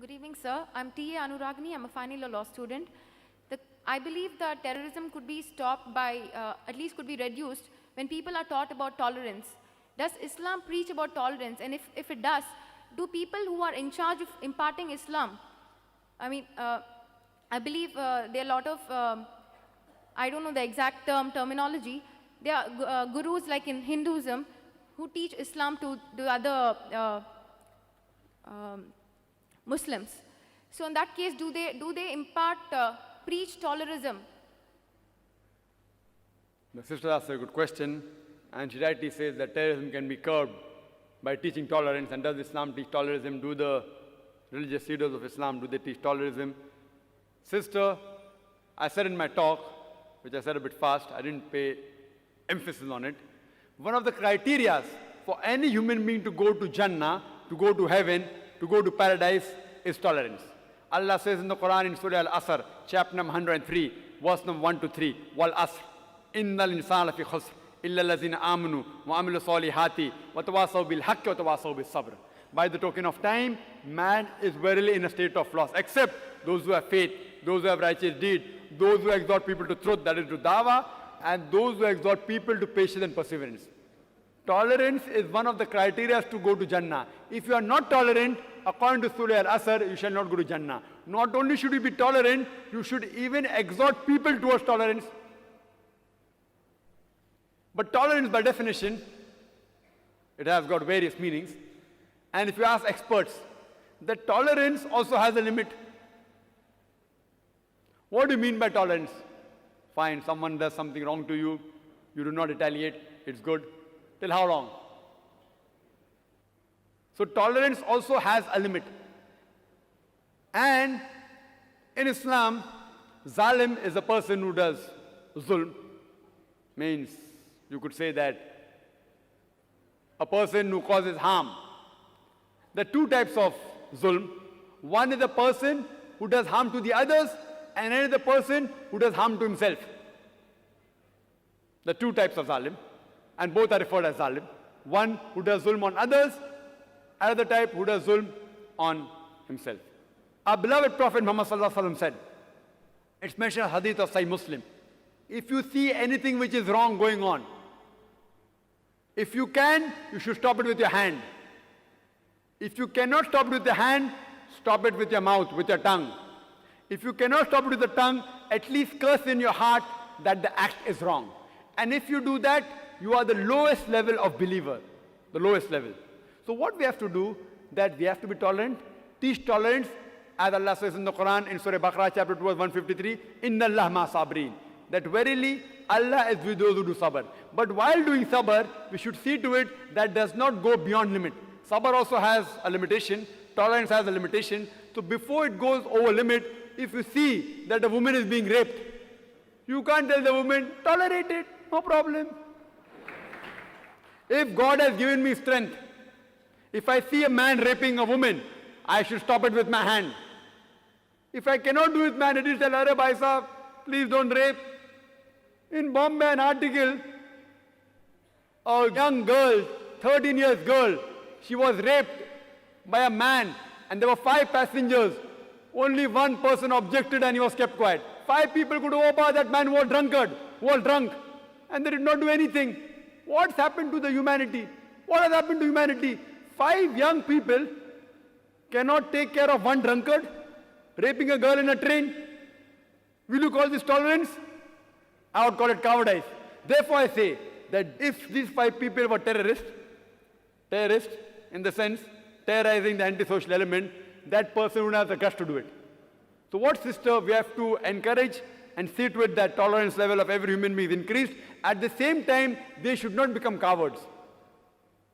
Good evening, sir. I'm T.A. Anuragini. I'm a final year law student. I believe that terrorism could be stopped by, at least could be reduced when people are taught about tolerance. Does Islam preach about tolerance? And if it does, do people who are in charge of imparting Islam, I mean, I believe there are a lot of, I don't know the exact terminology, there are gurus like in Hinduism who teach Islam to the other Muslims. So in that case, do they impart, preach tolerism? The sister asked a good question, and she rightly says that terrorism can be curbed by teaching tolerance. And does Islam teach tolerism? Do the religious leaders of Islam, do they teach tolerism? Sister, I said in my talk, which I said a bit fast, I didn't pay emphasis on it. One of the criteria for any human being to go to Jannah, to go to heaven, to go to paradise is tolerance. Allah says in the Quran in Surah Al-Asr, chapter number 103, verse number 1 to 3, Wal Asr, Innal insana lafi khusr, illa allazina amanu wa amilu salihati, wa tawasaw bil haqqi wa tawasaw bis sabr. By the token of time, man is verily in a state of loss, except those who have faith, those who have righteous deed, those who exhort people to truth, that is to dawah, and those who exhort people to patience and perseverance. Tolerance is one of the criteria to go to Jannah. If you are not tolerant, according to Surah Al-Asr, you shall not go to Jannah. Not only should you be tolerant, you should even exhort people towards tolerance. But tolerance, by definition, it has got various meanings. And if you ask experts, that tolerance also has a limit. What do you mean by tolerance? Fine, someone does something wrong to you, you do not retaliate, it's good. Till how long? So tolerance also has a limit. And in Islam, zalim is a person who does zulm. Means you could say that a person who causes harm. There are two types of zulm. One is a person who does harm to the others, and another is the person who does harm to himself. The two types of zalim, and both are referred as zalim. One who does zulm on others, another type who does zulm on himself. Our beloved Prophet Muhammad sallallahu alaihi wasallam said, it's mentioned in hadith of Sahih Muslim, if you see anything which is wrong going on, if you can, you should stop it with your hand. If you cannot stop it with your hand, stop it with your mouth, with your tongue. If you cannot stop it with the tongue, at least curse in your heart that the act is wrong. And if you do that, you are the lowest level of believer, the lowest level. So what we have to do, that we have to be tolerant, teach tolerance, as Allah says in the Quran in Surah Baqarah chapter 2 verse 153, Inna Allah ma sabreen, that verily Allah is with those who do sabr. But while doing sabr, we should see to it that does not go beyond limit. Sabr also has a limitation, tolerance has a limitation. So before it goes over limit, if you see that a woman is being raped, you can't tell the woman, tolerate it, no problem. If God has given me strength, if I see a man raping a woman, I should stop it with my hand. If I cannot do it with my hand, it is tell, Arey bhai sahab, please don't rape. In Bombay, an article, a young girl, 13 years girl, she was raped by a man, and there were 5 passengers. Only one person objected and he was kept quiet. 5 people could overpower that man who was drunkard, who was drunk, and they did not do anything. What's happened to the humanity? What has happened to humanity? 5 young people cannot take care of one drunkard, raping a girl in a train. Will you call this tolerance? I would call it cowardice. Therefore I say that if these 5 people were terrorists in the sense, terrorizing the antisocial element, that person would have the guts to do it. So what, sister, we have to encourage and see to it that tolerance level of every human being is increased. At the same time, they should not become cowards.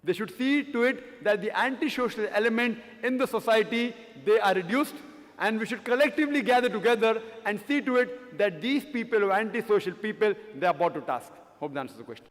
They should see to it that the antisocial element in the society, they are reduced, and we should collectively gather together and see to it that these people who are antisocial people, they are brought to task. Hope that answers the question.